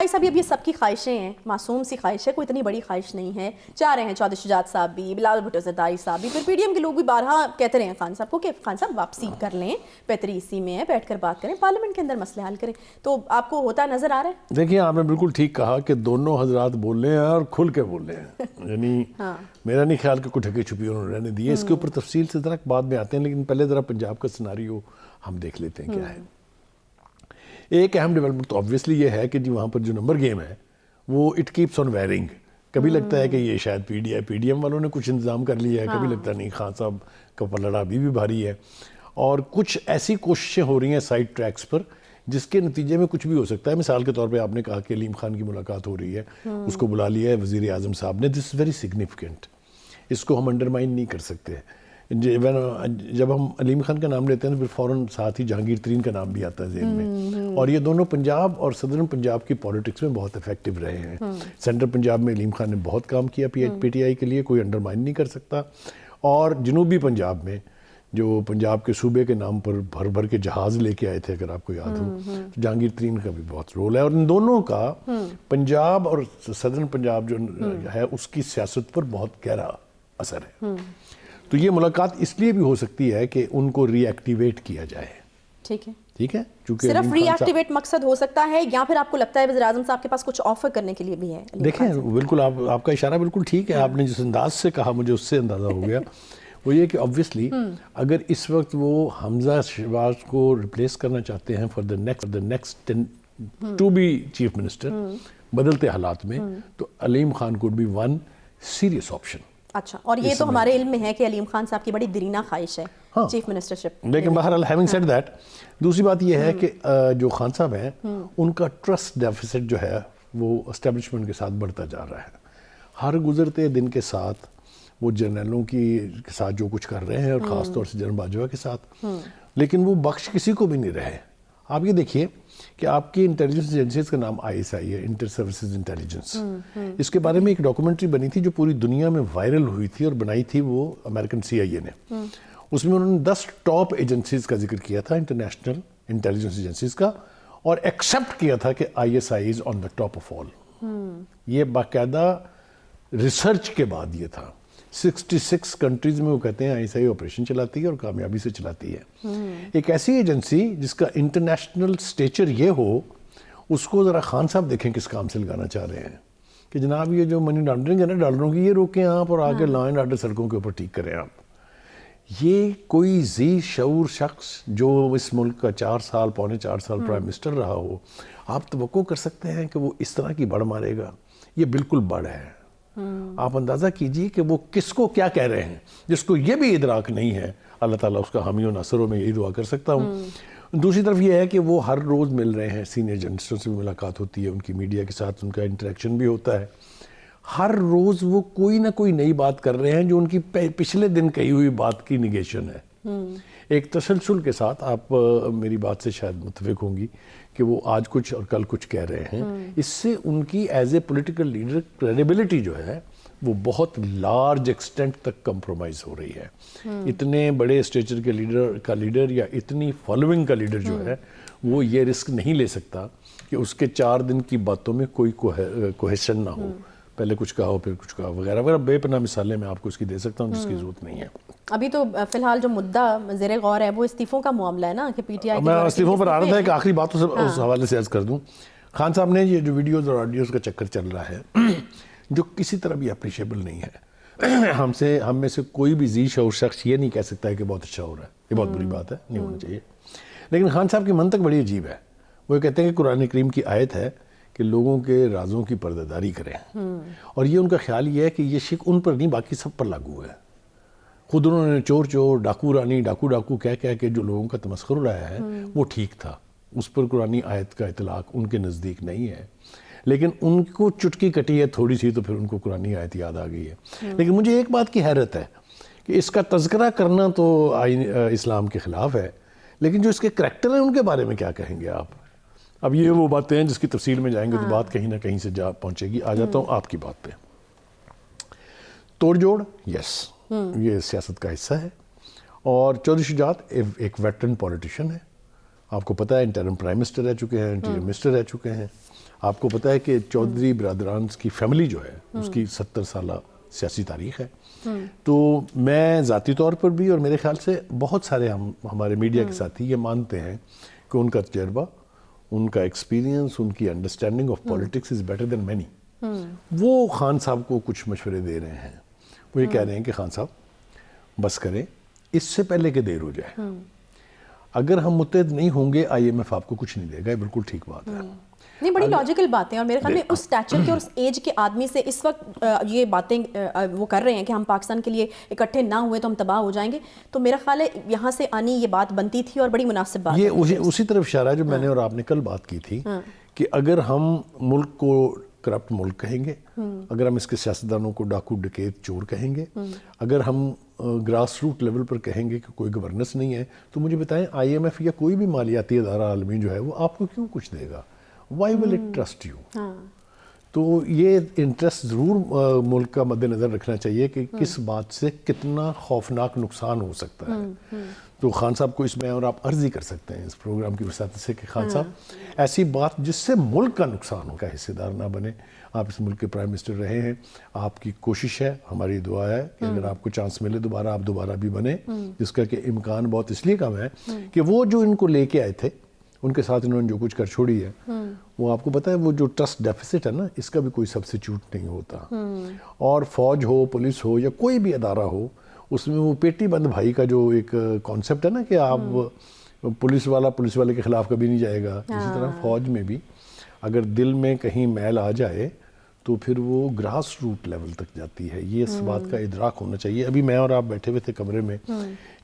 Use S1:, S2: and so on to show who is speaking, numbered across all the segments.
S1: صاحب اب یہ سب کی خواہشیں ہیں، معصوم سی خواہش ہے، کوئی اتنی بڑی خواہش نہیں ہے. چاہ رہے ہیں چودھری شجاعت صاحب بھی، بلاول بھٹو زرداری صاحب بھی، پھر پی ڈی ایم کے لوگ بھی بارہا کہتے رہے ہیں خان صاحب کو کہ خان صاحب واپسی کر لیں، 35 میں بیٹھ کر بات کریں، پارلیمنٹ کے اندر مسئلے حل کریں. تو آپ کو ہوتا نظر آ رہا ہے؟
S2: دیکھیں آپ نے بالکل ٹھیک کہا کہ دونوں حضرات بول رہے ہیں اور کھل کے بول رہے ہیں. یعنی میرا نہیں خیال کہ کوئی ٹھگی چھپی انہوں نے رہنے دی ہے. اس کے اوپر تفصیل سے ذرا بعد میں آتے ہیں، لیکن پہلے ذرا پنجاب کا سیناریو ہم دیکھ لیتے ہیں کیا ہے. ایک اہم ڈیولپمنٹ تو آبویسلی یہ ہے کہ جی وہاں پر جو نمبر گیم ہے وہ اٹ کیپس آن ویرنگ. کبھی لگتا ہے کہ یہ شاید پی ڈی ایم والوں نے کچھ انتظام کر لیا ہے، کبھی لگتا نہیں خان صاحب کا پلڑا ابھی بھی بھاری ہے. اور کچھ ایسی کوششیں ہو رہی ہیں سائڈ ٹریکس پر جس کے نتیجے میں کچھ بھی ہو سکتا ہے. مثال کے طور پہ آپ نے کہا کہ علیم خان کی ملاقات ہو رہی ہے، اس کو بلا لیا ہے وزیر اعظم صاحب نے. دس از ویری سگنیفیکنٹ، اس کو ہم انڈرمائن نہیں کر سکتے. جب ہم علیم خان کا نام لیتے ہیں تو پھر فوراً ساتھ ہی جہانگیر ترین کا نام بھی آتا ہے ذہن میں. اور یہ دونوں پنجاب اور صدرن پنجاب کی پولیٹکس میں بہت افیکٹو رہے ہیں. سینٹرل پنجاب میں علیم خان نے بہت کام کیا پی ٹی آئی کے لیے، کوئی انڈرمائن نہیں کر سکتا. اور جنوبی پنجاب میں جو پنجاب کے صوبے کے نام پر بھر بھر کے جہاز لے کے آئے تھے، اگر آپ کو یاد ہو، جہانگیر ترین کا بھی بہت رول ہے. اور ان دونوں کا پنجاب اور صدرن پنجاب جو ہے اس کی سیاست پر بہت گہرا اثر ہے. تو یہ ملاقات اس لیے بھی ہو سکتی ہے کہ ان کو ری ایکٹیویٹ کیا جائے. ٹھیک ہے، چونکہ
S1: صرف ری ایکٹیویٹ مقصد ہو سکتا ہے، یا پھر آپ کو لگتا ہے وزیر اعظم صاحب کے پاس کچھ آفر کرنے کے لیے بھی ہے؟
S2: دیکھیں بالکل آپ کا اشارہ بالکل ٹھیک ہے. آپ نے جس انداز سے کہا مجھے اس سے اندازہ ہو گیا. وہ یہ کہ آبویسلی اگر اس وقت وہ حمزہ شہباز کو ریپلیس کرنا چاہتے ہیں for the next to be chief minister بدلتے حالات میں، تو Aleem Khan could be one serious option.
S1: اچھا، اور یہ تو ہمارے علم میں ہے کہ علیم خان صاحب کی بڑی دیرینہ خواہش ہے چیف منسٹرشپ.
S2: لیکن بہرحال ہیونگ سیڈ دیٹ، دوسری بات یہ ہے کہ جو خان صاحب ہیں ان کا ٹرسٹ ڈیفیسٹ جو ہے وہ اسٹیبلشمنٹ کے ساتھ بڑھتا جا رہا ہے. ہر گزرتے دن کے ساتھ وہ جرنیلوں کے ساتھ جو کچھ کر رہے ہیں، اور خاص طور سے جنرل باجوہ کے ساتھ، لیکن وہ بخش کسی کو بھی نہیں رہے. آپ یہ دیکھیے کہ آپ کی انٹیلیجنس ایجنسیز کا نام ISI ہے، انٹر سروسز انٹیلیجنس. اس کے بارے میں ایک ڈاکومنٹری بنی تھی جو پوری دنیا میں وائرل ہوئی تھی، اور بنائی تھی وہ امریکن CIA نے. اس میں انہوں نے 10 ٹاپ ایجنسیز کا ذکر کیا تھا، انٹرنیشنل انٹیلیجنس ایجنسیز کا، اور ایکسیپٹ کیا تھا کہ ISI is on the top of all. یہ باقاعدہ ریسرچ کے بعد یہ تھا. 66 کنٹریز میں وہ کہتے ہیں ISI آپریشن چلاتی ہے اور کامیابی سے چلاتی ہے. ایک ایسی ایجنسی جس کا انٹرنیشنل سٹیچر یہ ہو، اس کو ذرا خان صاحب دیکھیں کس کام سے لگانا چاہ رہے ہیں کہ جناب یہ جو منی لانڈرنگ ہے نا ڈالروں کی، یہ روکیں آپ، اور آگے لا اینڈ آرڈر سڑکوں کے اوپر ٹھیک کریں آپ. یہ کوئی ذی شعور شخص جو اس ملک کا 4 سال پونے 4 سال پرائم منسٹر رہا ہو، آپ توقع کر سکتے ہیں کہ وہ اس طرح کی بڑھ مارے گا؟ یہ بالکل بڑھ ہے. آپ اندازہ کیجئے کہ وہ کس کو کیا کہہ رہے ہیں، جس کو یہ بھی ادراک نہیں ہے. اللہ تعالیٰ اس کا حامی و ناصر ہو، میں یہی دعا کر سکتا ہوں. دوسری طرف یہ ہے کہ وہ ہر روز مل رہے ہیں، سینئر جرنلسٹوں سے بھی ملاقات ہوتی ہے، ان کی میڈیا کے ساتھ ان کا انٹریکشن بھی ہوتا ہے. ہر روز وہ کوئی نہ کوئی نئی بات کر رہے ہیں جو ان کی پچھلے دن کہی ہوئی بات کی نیگیشن ہے. ایک تسلسل کے ساتھ آپ میری بات سے شاید متفق ہوں گی کہ وہ آج کچھ اور کل کچھ کہہ رہے ہیں. اس سے ان کی as a political leader credibility جو ہے وہ بہت لارج ایکسٹینٹ تک کمپرومائز ہو رہی ہے. اتنے بڑے اسٹیچر کے لیڈر یا اتنی فالوئنگ کا لیڈر جو ہے وہ یہ رسک نہیں لے سکتا کہ اس کے 4 دن کی باتوں میں کوئی کوہیشن نہ ہو. پہلے کچھ کہا ہو، پھر کچھ کہا، وغیرہ وغیرہ. بے پناہ مثالیں میں آپ کو اس کی دے سکتا ہوں جس کی ضرورت نہیں ہے.
S1: ابھی تو فی الحال جو مدعا زیر غور ہے وہ استعفوں کا معاملہ ہے نا، کہ پی ٹی آئی
S2: میں استعفوں پر آ رہا تھا. ایک آخری بات اس حوالے سے عرض کر دوں. خان صاحب نے یہ جو ویڈیوز اور آڈیوز کا چکر چل رہا ہے جو کسی طرح بھی اپریشیبل نہیں ہے. ہم میں سے کوئی بھی ذی شعور شخص یہ نہیں کہہ سکتا ہے کہ بہت اچھا ہو رہا ہے. یہ بہت بری بات ہے، نہیں ہونا چاہیے. لیکن خان صاحب کی منطق بڑی عجیب ہے. وہ کہتے ہیں کہ قرآن کریم کی آیت ہے کہ لوگوں کے رازوں کی پردہ داری کریں، اور یہ ان کا خیال یہ ہے کہ یہ شک ان پر نہیں باقی سب پر لاگو ہے. خود انہوں نے چور چور، ڈاکو رانی، ڈاکو کہہ کے جو لوگوں کا تمسخر اڑایا ہے وہ ٹھیک تھا. اس پر قرآنی آیت کا اطلاق ان کے نزدیک نہیں ہے. لیکن ان کو چٹکی کٹی ہے تھوڑی سی تو پھر ان کو قرآنی آیت یاد آ گئی ہے. لیکن مجھے ایک بات کی حیرت ہے کہ اس کا تذکرہ کرنا تو اسلام کے خلاف ہے، لیکن جو اس کے کریکٹر ہیں ان کے بارے میں کیا کہیں گے آپ؟ اب یہ وہ باتیں ہیں جس کی تفصیل میں جائیں گے تو بات کہیں نہ کہیں سے جا پہنچے گی. آ جاتا ہوں آپ کی بات پہ. توڑ جوڑ، یس، یہ سیاست کا حصہ ہے. اور چودھری شجاعت ایک ویٹرن پولیٹیشین ہے. آپ کو پتہ ہے انٹرم پرائم منسٹر رہ چکے ہیں، انٹیریئر منسٹر رہ چکے ہیں، آپ کو پتہ ہے کہ چودھری برادران کی فیملی جو ہے اس کی 70 سالہ سیاسی تاریخ ہے. تو میں ذاتی طور پر بھی اور میرے خیال سے بہت سارے ہمارے میڈیا کے ساتھی یہ مانتے ہیں کہ ان کا تجربہ, ان کا ایکسپیرینس, ان کی understanding of politics is better than many. وہ خان صاحب کو کچھ مشورے دے رہے ہیں. وہ یہ کہہ رہے ہیں کہ خان صاحب بس کریں, اس سے پہلے کہ دیر ہو جائے. اگر ہم متحد نہیں ہوں گے IMF آپ کو کچھ نہیں دے گا. یہ بالکل ٹھیک بات ہے.
S1: نہیں, بڑی لاجیکل باتیں, اور میرے خیال میں اس اسٹیچر کے اور اس ایج کے آدمی سے اس وقت یہ باتیں وہ کر رہے ہیں کہ ہم پاکستان کے لیے اکٹھے نہ ہوئے تو ہم تباہ ہو جائیں گے. تو میرا خیال ہے یہاں سے آنی یہ بات بنتی تھی اور بڑی مناسب بات.
S2: یہ اسی طرف اشارہ ہے جو میں نے اور آپ نے کل بات کی تھی کہ اگر ہم ملک کو کرپٹ ملک کہیں گے, اگر ہم اس کے سیاستدانوں کو ڈاکو ڈکیت چور کہیں گے, اگر ہم گراس روٹ لیول پر کہیں گے کہ کوئی گورننس نہیں ہے, تو مجھے بتائیں IMF یا کوئی بھی مالیاتی ادارہ عالمی جو ہے وہ آپ کو کیوں کچھ دے گا؟ Why will it trust you? تو یہ انٹرسٹ ضرور ملک کا مد نظر رکھنا چاہیے کہ کس بات سے کتنا خوفناک نقصان ہو سکتا ہے. تو خان صاحب کو اس میں اور آپ عرضی کر سکتے ہیں اس پروگرام کی وسعت سے کہ خان صاحب ایسی بات جس سے ملک کا نقصان ہو کا حصے دار نہ بنے. آپ اس ملک کے پرائم منسٹر رہے ہیں, آپ کی کوشش ہے, ہماری دعا ہے کہ اگر آپ کو چانس ملے دوبارہ آپ دوبارہ بھی بنے, جس کا کہ امکان بہت اس لیے کم ہے کہ وہ جو ان کو لے کے آئے تھے ان کے ساتھ انہوں نے جو کچھ کر چھوڑی ہے, وہ آپ کو پتہ ہے وہ جو ٹرسٹ ڈیفیسٹ ہے نا, اس کا بھی کوئی سبسٹیوٹ نہیں ہوتا. اور فوج ہو, پولیس ہو یا کوئی بھی ادارہ ہو, اس میں وہ پیٹی بند بھائی کا جو ایک کانسیپٹ ہے نا کہ آپ پولیس والے کے خلاف کبھی نہیں جائے گا, اسی طرح فوج میں بھی اگر دل میں کہیں میل آ جائے تو پھر وہ گراس روٹ لیول تک جاتی ہے. یہ اس بات کا ادراک ہونا چاہیے. ابھی میں اور آپ بیٹھے ہوئے تھے کمرے میں,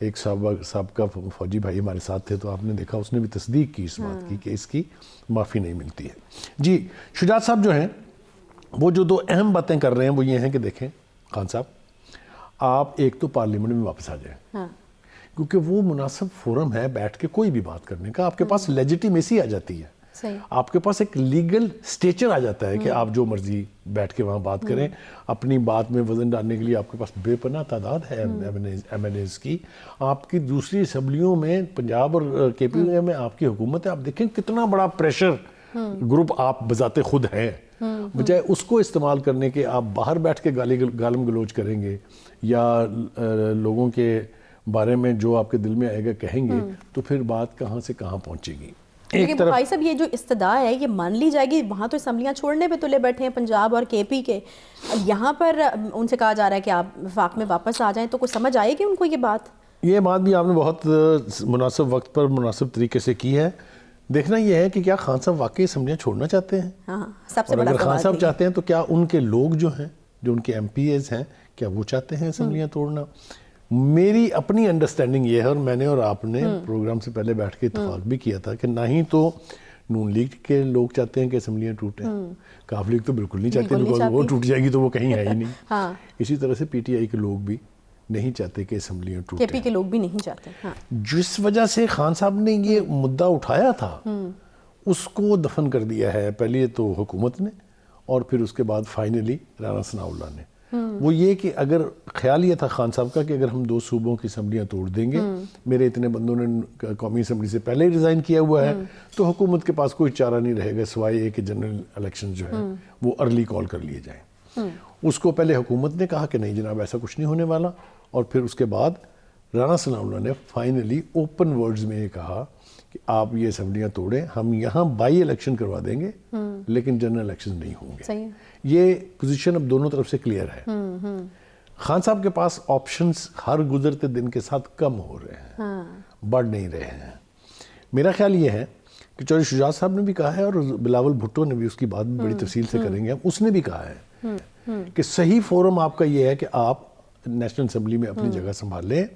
S2: ایک سابقہ فوجی بھائی ہمارے ساتھ تھے, تو آپ نے دیکھا اس نے بھی تصدیق کی اس بات کی کہ اس کی معافی نہیں ملتی ہے. جی شجاعت صاحب جو ہیں وہ جو دو اہم باتیں کر رہے ہیں وہ یہ ہیں کہ دیکھیں خان صاحب, آپ ایک تو پارلیمنٹ میں واپس آ جائیں, کیونکہ وہ مناسب فورم ہے بیٹھ کے کوئی بھی بات کرنے کا. آپ کے پاس لیجیٹیمیسی آ جاتی ہے, آپ کے پاس ایک لیگل سٹیچر آ جاتا ہے کہ آپ جو مرضی بیٹھ کے وہاں بات کریں. اپنی بات میں وزن ڈالنے کے لیے آپ کے پاس بے پناہ تعداد ہے MNAs کی. آپ کی دوسری اسمبلیوں میں پنجاب اور KP میں آپ کی حکومت ہے, آپ دیکھیں کتنا بڑا پریشر گروپ آپ بذات خود ہیں. بجائے اس کو استعمال کرنے کے آپ باہر بیٹھ کے گالم گلوچ کریں گے یا لوگوں کے بارے میں جو آپ کے دل میں آئے گا کہیں گے, تو پھر بات کہاں سے کہاں پہنچے گی.
S1: لیکن بھائی صاحب یہ جو استدعا ہے یہ مان لی جائے گی, وہاں تو اسمبلیاں چھوڑنے پہ تلے بیٹھے ہیں پنجاب اور KP کے, یہاں پر ان سے کہا جا رہا ہے کہ آپ وفاق میں واپس آ جائیں, تو کوئی سمجھ آئے گی ان کو یہ بات؟
S2: یہ بات بھی آپ نے بہت مناسب وقت پر مناسب طریقے سے کی ہے. دیکھنا یہ ہے کہ کیا خان صاحب واقعی اسمبلیاں چھوڑنا چاہتے ہیں,
S1: سب سے
S2: اور اگر خان صاحب چاہتے ہیں تو کیا ان کے لوگ جو ہیں, جو ان کے MPAs ہیں, کیا وہ چاہتے ہیں اسمبلیاں توڑنا؟ میری اپنی انڈرسٹینڈنگ یہ ہے, اور میں نے اور آپ نے پروگرام سے پہلے بیٹھ کے اتفاق بھی کیا تھا کہ نہ ہی تو نون لیگ کے لوگ چاہتے ہیں کہ اسمبلیاں ٹوٹیں, کاف لیگ تو بالکل نہیں چاہتے, وہ ٹوٹ جائے گی تو وہ کہیں ہے ہی نہیں. اسی طرح سے PTI کے لوگ بھی نہیں چاہتے کہ اسمبلیاں ٹوٹیں,
S1: KP کے لوگ بھی نہیں چاہتے.
S2: جس وجہ سے خان صاحب نے یہ مدعا اٹھایا تھا اس کو دفن کر دیا ہے, پہلے تو حکومت نے اور پھر اس کے بعد فائنلی رانا ثناء اللہ نے. وہ یہ کہ اگر خیال یہ تھا خان صاحب کا کہ اگر ہم 2 صوبوں کی اسمبلیاں توڑ دیں گے, میرے اتنے بندوں نے قومی اسمبلی سے پہلے ہی ریزائن کیا ہوا ہے, تو حکومت کے پاس کوئی چارہ نہیں رہے گا سوائے یہ کہ جنرل الیکشن جو ہے وہ ارلی کال کر لیے جائیں. اس کو پہلے حکومت نے کہا کہ نہیں جناب ایسا کچھ نہیں ہونے والا, اور پھر اس کے بعد رانا ثناء اللہ نے فائنلی اوپن ورڈز میں یہ کہا کہ آپ یہ اسمبلیاں توڑیں, ہم یہاں بائی الیکشن کروا دیں گے لیکن جنرل الیکشن نہیں ہوں گے. یہ پوزیشن اب دونوں طرف سے کلیئر ہے. خان صاحب کے پاس آپشنز ہر گزرتے دن کے ساتھ کم ہو رہے ہیں, بڑھ نہیں رہے ہیں. میرا خیال یہ ہے کہ چودھری شجاعت صاحب نے بھی کہا ہے اور بلاول بھٹو نے بھی, اس کی بات بھی بڑی تفصیل سے کریں گے ہم, اس نے بھی کہا ہے کہ صحیح فورم آپ کا یہ ہے کہ آپ نیشنل اسمبلی میں اپنی جگہ سنبھال لیں.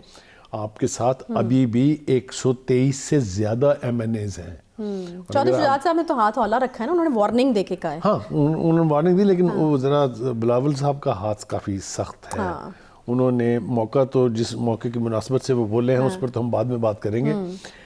S2: آپ کے ساتھ ابھی بھی 123 سے زیادہ MNAs ہیں.
S1: چودھری شجاعت صاحب نے تو ہاتھ اولا رکھا ہے نا, انہوں نے وارننگ دے کے کہا ہے.
S2: ہاں انہوں نے وارننگ دی, لیکن وہ ذرا بلاول صاحب کا ہاتھ کافی سخت ہے. انہوں نے موقع تو جس موقع کی مناسبت سے وہ بولے ہیں اس پر تو ہم بعد میں بات کریں گے,